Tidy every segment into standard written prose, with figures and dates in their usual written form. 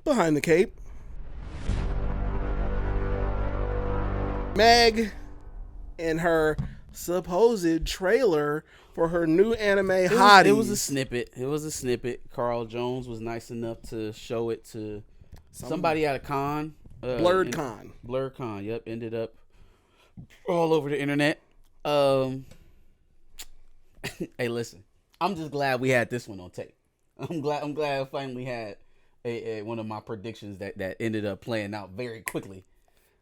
Behind the Cape. Meg and her supposed trailer for her new anime Hottie. It was a snippet. Carl Jones was nice enough to show it to somebody at a con. BlerdCon. BlerdCon, yep. Ended up all over the internet. Hey, listen. I'm just glad we had this one on tape. I'm glad I finally had one of my predictions that ended up playing out very quickly.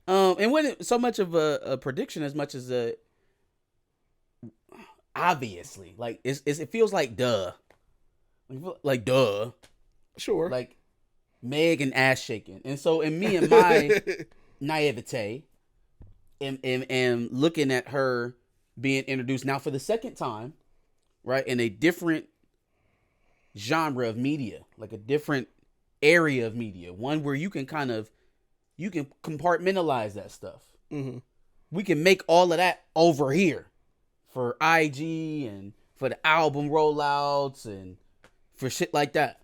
And wasn't so much of a prediction as much as a obviously, like it feels like duh, Sure, like Meg and ass shaking, and so in me and my naivete, and looking at her being introduced now for the second time, right, in a different genre of media, like a different area of media, one where you can compartmentalize that stuff. Mm-hmm. We can make all of that over here for IG and for the album rollouts and for shit like that.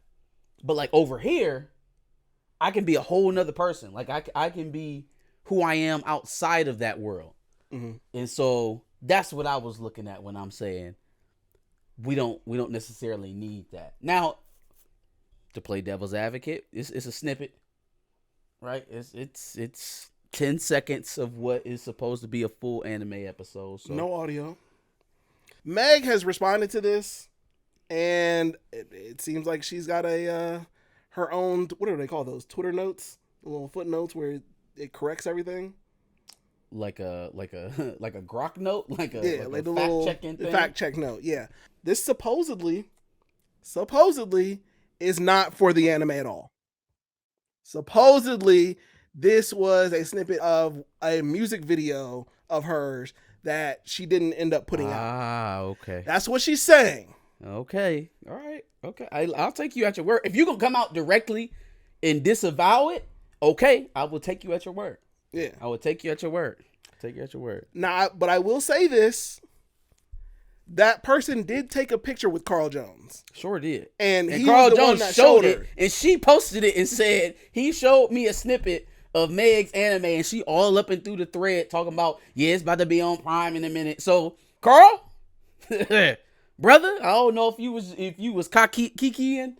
But like over here, I can be a whole nother person. Like I can be who I am outside of that world. Mm-hmm. And so that's what I was looking at when I'm saying we don't necessarily need that. Now, to play devil's advocate, it's a snippet. Right? It's 10 seconds of what is supposed to be a full anime episode. So. No audio. Meg has responded to this, and it seems like she's got her own, what do they call those? Twitter notes? Little footnotes where it corrects everything. Like a grok note? Like a fact-checking thing? Fact-check note, yeah. This supposedly is not for the anime at all. Supposedly, this was a snippet of a music video of hers that she didn't end up putting out. Ah, okay. That's what she's saying. Okay. All right. Okay. I'll take you at your word. If you're going to come out directly and disavow it, okay, I will take you at your word. Yeah. I will take you at your word. Now, but I will say this. That person did take a picture with Carl Jones. Sure did. And Carl was the Jones one that showed her. it, and she posted it and said, he showed me a snippet of Meg's anime, and she all up and through the thread talking about, yeah, it's about to be on Prime in a minute. So, Carl, brother, I don't know if you was kikiing, you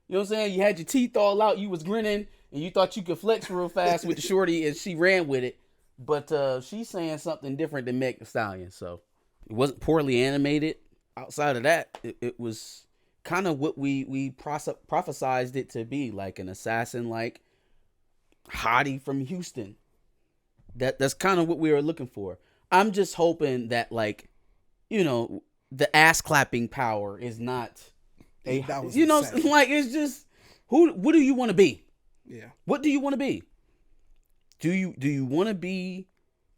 know what I'm saying? You had your teeth all out, you was grinning, and you thought you could flex real fast with the shorty, and she ran with it. But she's saying something different than Megan Thee Stallion, so. It wasn't poorly animated. Outside of that, it was kind of what we prophesized it to be, like an assassin, like Hottie from Houston. That's kind of what we were looking for. I'm just hoping that, like, you know, the ass clapping power is not insane. Like, it's just what do you want to be? Yeah. What do you want to be? Do you want to be?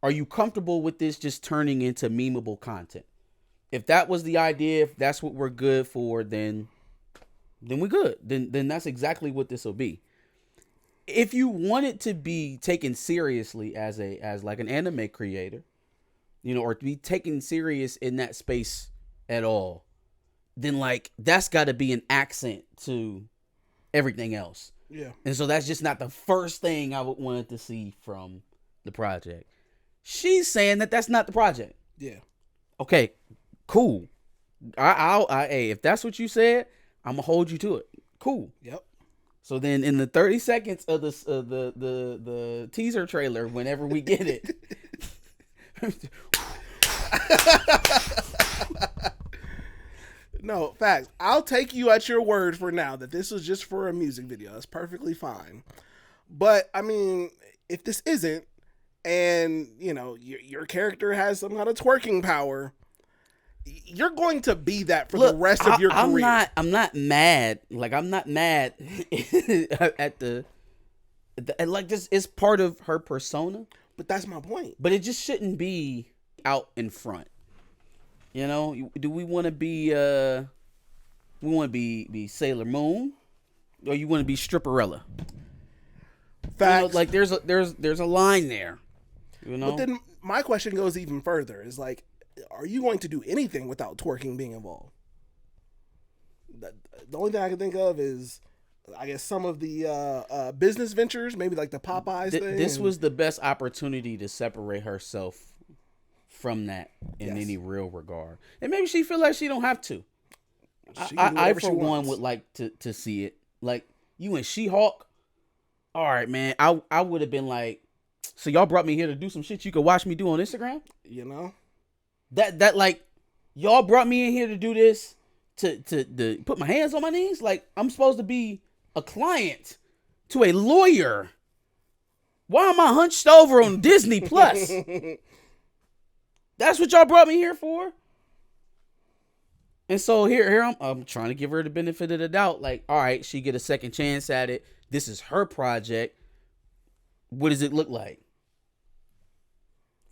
Are you comfortable with this just turning into memeable content? If that was the idea, if that's what we're good for, then we're good. Then that's exactly what this will be. If you want it to be taken seriously as like an anime creator, you know, or to be taken serious in that space at all, then like that's got to be an accent to everything else. Yeah. And so that's just not the first thing I would want to see from the project. She's saying that that's not the project. Yeah. Okay, cool. Hey, if that's what you said, I'm gonna hold you to it. Cool. Yep. So then, in the 30 seconds of the teaser trailer, whenever we get it, no facts. I'll take you at your word for now that this was just for a music video. That's perfectly fine. But I mean, if this isn't. And, you know, your character has some kind of twerking power, you're going to be that for the rest of your career. I'm not mad. Like, I'm not mad at like, this is part of her persona. But that's my point. But it just shouldn't be out in front. You know, do we want to be, be Sailor Moon? Or you want to be Stripperella? Facts. You know, like, there's a line there. You know? But then my question goes even further. Is like, are you going to do anything without twerking being involved? The only thing I can think of is I guess some of the business ventures, maybe like the Popeyes thing. This was the best opportunity to separate herself from that in any real regard, and maybe she feel like she don't have to. I for one would like to see it. Like you and She-Hulk. All right, man. I would have been like, so y'all brought me here to do some shit you could watch me do on Instagram. You know that like y'all brought me in here to do this to put my hands on my knees. Like I'm supposed to be a client to a lawyer. Why am I hunched over on Disney Plus? That's what y'all brought me here for. And so here I'm trying to give her the benefit of the doubt. Like, all right, she get a second chance at it. This is her project. What does it look like?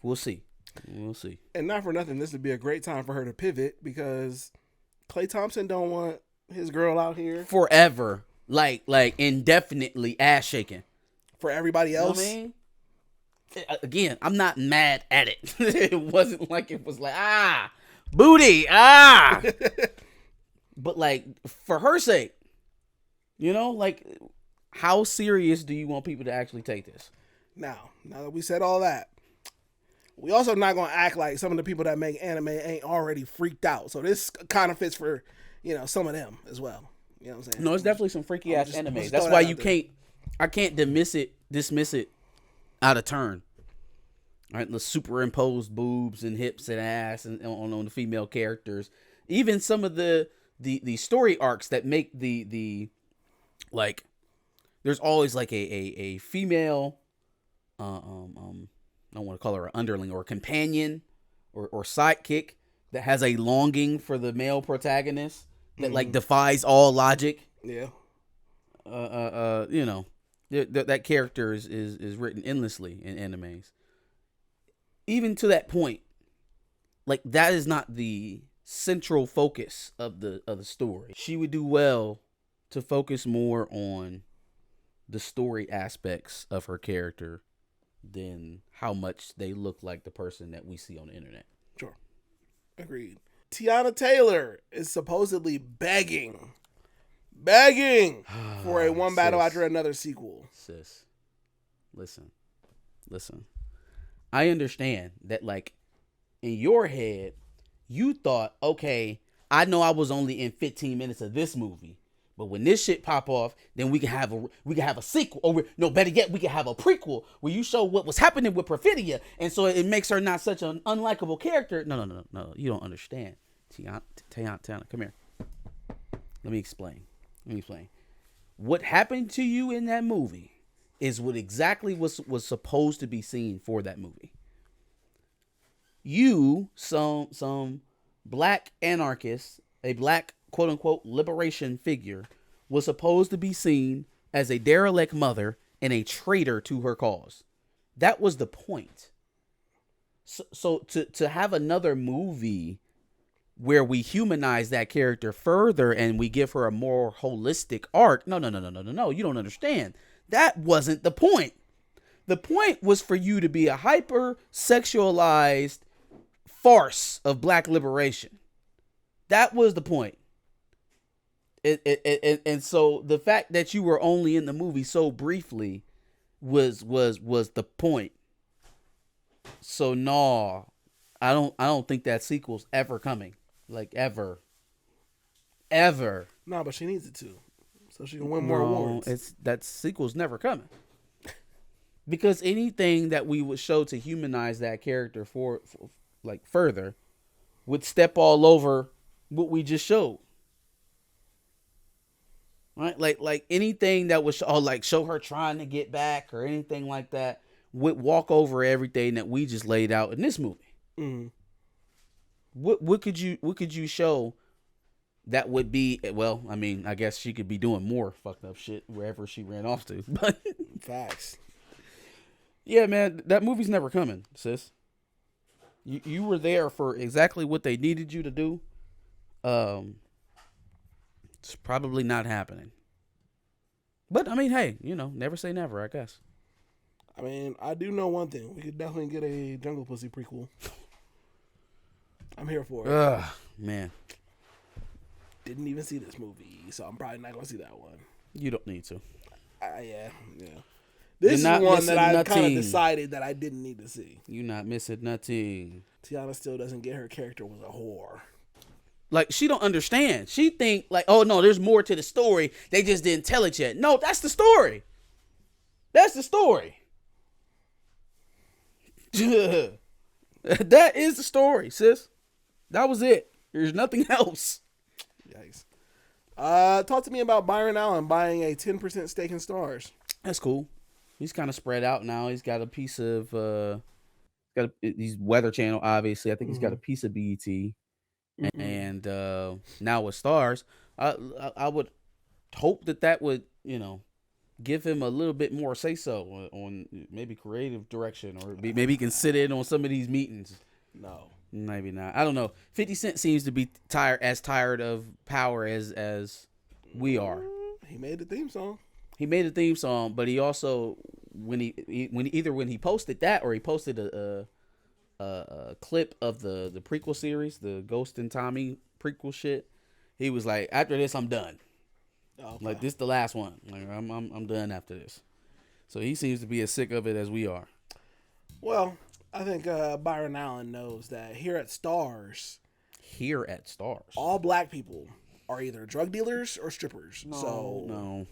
We'll see. We'll see. And not for nothing, this would be a great time for her to pivot because Klay Thompson don't want his girl out here forever, like indefinitely ass shaking for everybody else. You know what I mean? Again, I'm not mad at it. It wasn't like it was like booty but like for her sake, you know, like how serious do you want people to actually take this? Now that we said all that, we also not gonna act like some of the people that make anime ain't already freaked out. So this kind of fits for, you know, some of them as well. You know what I'm saying? No, it's definitely some freaky ass anime. That's why I can't dismiss it out of turn. All right, the superimposed boobs and hips and ass and on the female characters. Even some of the story arcs that make the like, there's always like a female I don't want to call her an underling or a companion or sidekick that has a longing for the male protagonist that like defies all logic. Yeah. You know, that character is written endlessly in animes. Even to that point, like that is not the central focus of the story. She would do well to focus more on the story aspects of her character than how much they look like the person that we see on the internet. Sure. Agreed. Tiana Taylor is supposedly begging for a one battle after another sequel. Sis, listen. I understand that, like, in your head, you thought, okay, I know I was only in 15 minutes of this movie, but when this shit pop off, then we can have a sequel, or no, better yet, we can have a prequel where you show what was happening with Perfidia, and so it makes her not such an unlikable character. No, you don't understand. Tiana, come here. Let me explain. What happened to you in that movie is what exactly was supposed to be seen for that movie. You, some black anarchist, a black quote unquote liberation figure, was supposed to be seen as a derelict mother and a traitor to her cause. That was the point. So to have another movie where we humanize that character further and we give her a more holistic arc. No. You don't understand. That wasn't the point. The point was for you to be a hyper sexualized farce of black liberation. That was the point. And so the fact that you were only in the movie so briefly was the point. So no, I don't think that sequel's ever coming. Like ever. No, but she needs it to, so she can win more awards. That sequel's never coming. Because anything that we would show to humanize that character for like further would step all over what we just showed. Right? Like anything that would show her trying to get back or anything like that would walk over everything that we just laid out in this movie. Mm-hmm. What could you show that would be, well, I mean, I guess she could be doing more fucked up shit wherever she ran off to. But facts. Yeah, man, that movie's never coming, sis. You were there for exactly what they needed you to do. It's probably not happening. But I mean, hey, never say never, I guess. I mean, I do know one thing. We could definitely get a Jungle Pussy prequel. I'm here for it. Man. Didn't even see this movie, so I'm probably not going to see that one. You don't need to. Yeah. This is not one that I kind nothing. of decided that I didn't need to see. You're not missing nothing. Tiana still doesn't get her character was a whore. Like, she don't understand. She think, like, oh, no, there's more to the story. They just didn't tell it yet. No, that's the story. That's the story. That is the story, sis. That was it. There's nothing else. Yikes. Talk to me about Byron Allen buying a 10% stake in Stars. That's cool. He's kind of spread out now. He's got a piece of he's Weather Channel, obviously. I think he's got a piece of BET. And now with Stars, I would hope that would, give him a little bit more say so on maybe creative direction, or maybe he can sit in on some of these meetings. No, maybe not. I don't know. 50 Cent seems to be tired of Power as we are. He made the theme song. He made a theme song, but he also when he posted that, or he posted a clip of the prequel series, the Ghost and Tommy prequel shit, he was like, after this I'm done. Okay. Like, this the last one. Like, I'm done after this. So he seems to be as sick of it as we are. Well, I think Byron Allen knows that here at Stars, all black people are either drug dealers or strippers. No.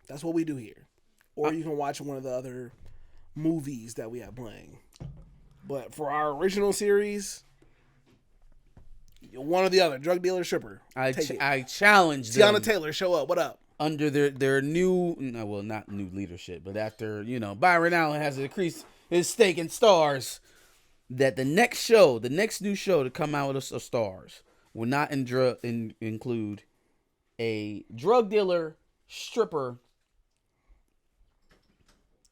That's what we do here. Or you can watch one of the other movies that we have playing. But for our original series, one or the other, drug dealer, stripper. I challenge them. Tiana Taylor, show up. What up? Under their new, not new leadership, but after, Byron Allen has increased his stake in Stars, that the next new show to come out of Stars will not include a drug dealer, stripper.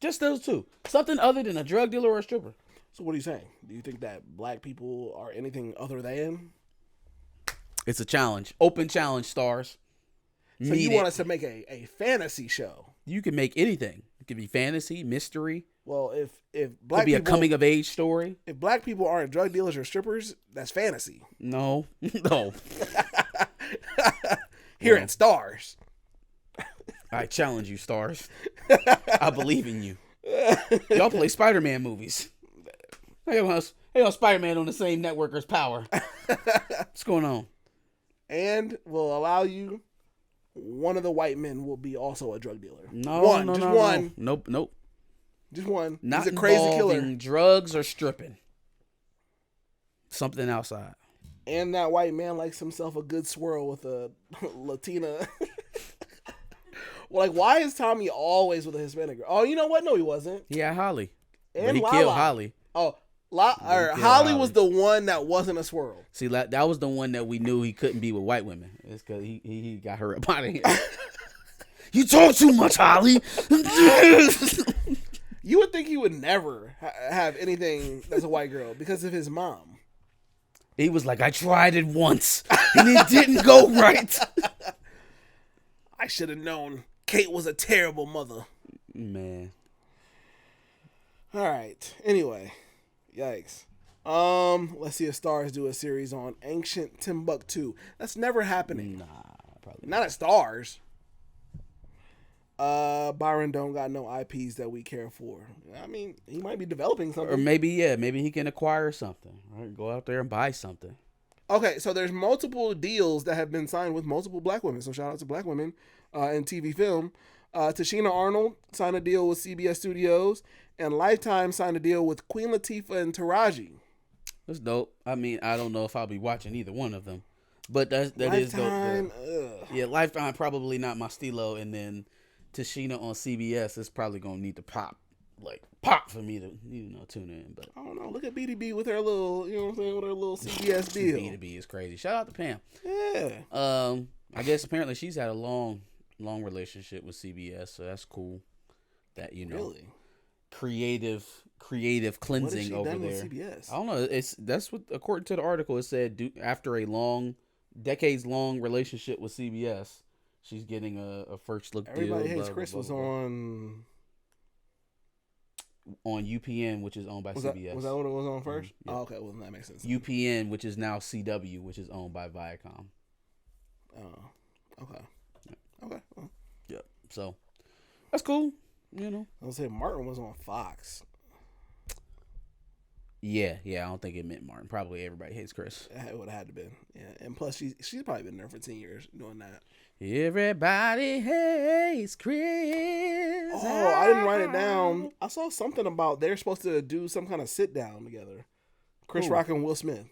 Just those two. Something other than a drug dealer or a stripper. So what are you saying? Do you think that black people are anything other than? It's a challenge. Open challenge, Stars. So you want us to make a fantasy show? You can make anything. It could be fantasy, mystery. Well, if black could be a coming of age story. If black people aren't drug dealers or strippers, that's fantasy. No. Here at Stars. I challenge you, Stars. I believe in you. Y'all play Spider-Man movies. Hey, Spider-Man on the same network as Power. What's going on? And will allow you. One of the white men will be also a drug dealer. No, one. Nope. Just one. Not He's a crazy killer. Drugs or stripping. Something outside. And that white man likes himself a good swirl with a Latina. Well, like, why is Tommy always with a Hispanic girl? Oh, you know what? No, he wasn't. Yeah, Holly. And he killed Holly. Oh, Holly was the one that wasn't a swirl. See, that was the one that we knew he couldn't be with white women. It's because he got her up out of here. You talk too much, Holly. You would think he would never have anything that's a white girl because of his mom. He was like, I tried it once, and it didn't go right. I should have known. Kate was a terrible mother. Man. All right. Anyway. Yikes. Let's see if Stars do a series on ancient Timbuktu. That's never happening. Nah, probably not at Stars. Byron don't got no IPs that we care for. I mean, he might be developing something. Or maybe he can acquire something. Right? Go out there and buy something. Okay, so there's multiple deals that have been signed with multiple black women. So shout out to black women in TV film. Tashina Arnold signed a deal with CBS Studios, and Lifetime signed a deal with Queen Latifah and Taraji. That's dope. I mean, I don't know if I'll be watching either one of them, but that is dope. Yeah, Lifetime probably not my stilo, and then Tashina on CBS is probably gonna need to pop for me to tune in. But I don't know. Look at BDB with her little, with her little CBS deal. BDB is crazy. Shout out to Pam. Yeah. I guess apparently she's had a long relationship with CBS, so that's cool. That really creative cleansing over there. With CBS? I don't know. That's what, according to the article, it said after a decades long relationship with CBS, she's getting a first look. Everybody Hates Chris was on UPN, which is owned by CBS. Was that what it was on first? Yeah. Oh, okay, well that makes sense. UPN, which is now CW, which is owned by Viacom. Oh, okay. Okay. Well, So that's cool. You know. I was saying Martin was on Fox. Yeah. I don't think it meant Martin. Probably everybody hates Chris. It would have had to been. Yeah, and plus she's probably been there for 10 years doing that. Everybody hates Chris. Oh, I didn't write it down. I saw something about they're supposed to do some kind of sit down together. Chris Rock and Will Smith.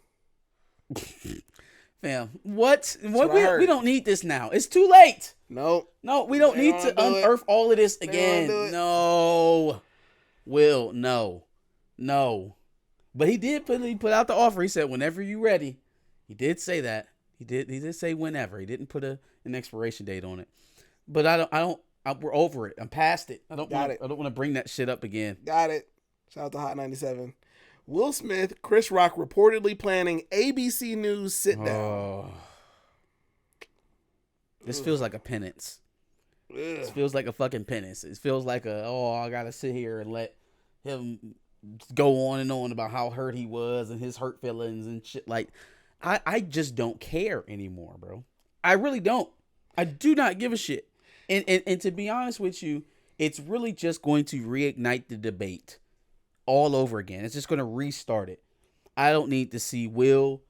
Fam, what? We don't need this now. It's too late. No, we don't need to unearth all of this again. No, Will, no. But he put out the offer. He said, "Whenever you ready." He did say that. He did say whenever. He didn't put an expiration date on it. But we're over it. I'm past it. I don't want to bring that shit up again. Got it. Shout out to Hot 97. Will Smith, Chris Rock reportedly planning ABC News sit down. Oh. This feels like a penance. This feels like a fucking penance. It feels like I gotta sit here and let him go on and on about how hurt he was and his hurt feelings and shit. Like, I just don't care anymore, bro. I really don't. I do not give a shit. And to be honest with you, it's really just going to reignite the debate all over again. It's just going to restart it. I don't need to see Will,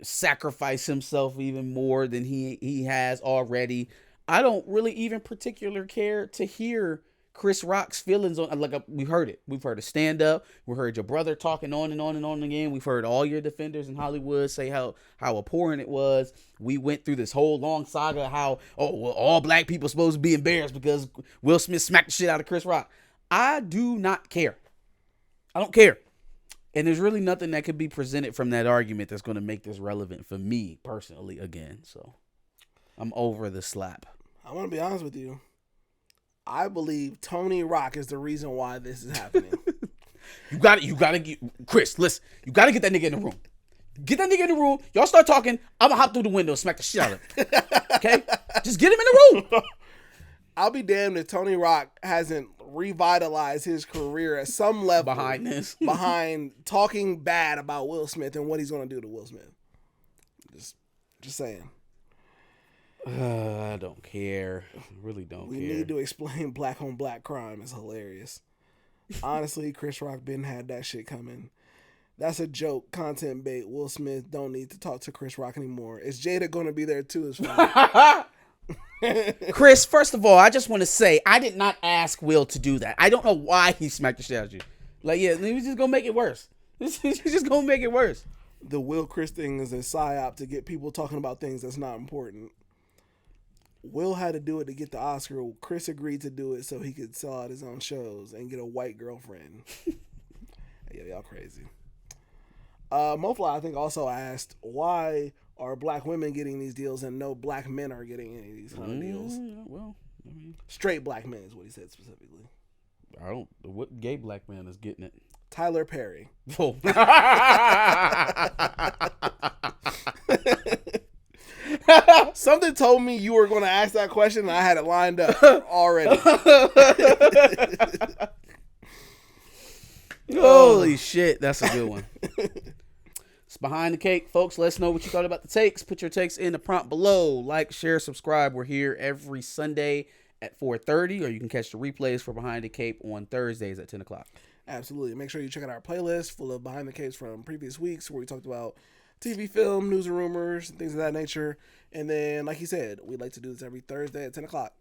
sacrifice himself even more than he has already. I don't really even particularly care to hear Chris Rock's feelings on, like, we've heard it. We've heard a stand up. We heard your brother talking on and on and on again. We've heard all your defenders in Hollywood say how abhorrent it was. We went through this whole long saga how, all black people supposed to be embarrassed because Will Smith smacked the shit out of Chris Rock. I do not care. I don't care. And there's really nothing that could be presented from that argument that's going to make this relevant for me personally again. So I'm over the slap. I want to be honest with you. I believe Tony Rock is the reason why this is happening. You gotta get Chris. Listen, you gotta get that nigga in the room. Get that nigga in the room. Y'all start talking. I'm gonna hop through the window and smack the shit out of him. Okay, just get him in the room. I'll be damned if Tony Rock hasn't revitalized his career at some level behind this, behind talking bad about Will Smith and what he's gonna do to Will Smith. Just saying. I don't care. I really don't care. We need to explain black on black crime. It's hilarious. Honestly, Chris Rock been had that shit coming. That's a joke, content bait. Will Smith don't need to talk to Chris Rock anymore. Is Jada going to be there too? As well? Chris, first of all, I just want to say I did not ask Will to do that. I don't know why he smacked the shit out of you. Like, yeah, he's just gonna make it worse. He's just gonna make it worse. The Will Chris thing is a psyop to get people talking about things that's not important. Will had to do it to get the Oscar. Chris agreed to do it so he could sell out his own shows and get a white girlfriend. Hey, y'all crazy. Mofly, I think, also asked, why are black women getting these deals and no black men are getting any of these kind of deals? Well, I mean, straight black men is what he said specifically. What gay black man is getting it? Tyler Perry. Oh. Something told me you were going to ask that question, and I had it lined up already. Holy shit, that's a good one. It's Behind the Cake, folks. Let us know what you thought about the takes. Put your takes in the prompt below. Like, share, subscribe. We're here every Sunday at 4:30, or you can catch the replays for Behind the Cape on Thursdays at 10 o'clock. Absolutely. Make sure you check out our playlist full of Behind the Capes from previous weeks where we talked about TV, film, news and rumors, and things of that nature. And then, like he said, we'd like to do this every Thursday at 10 o'clock.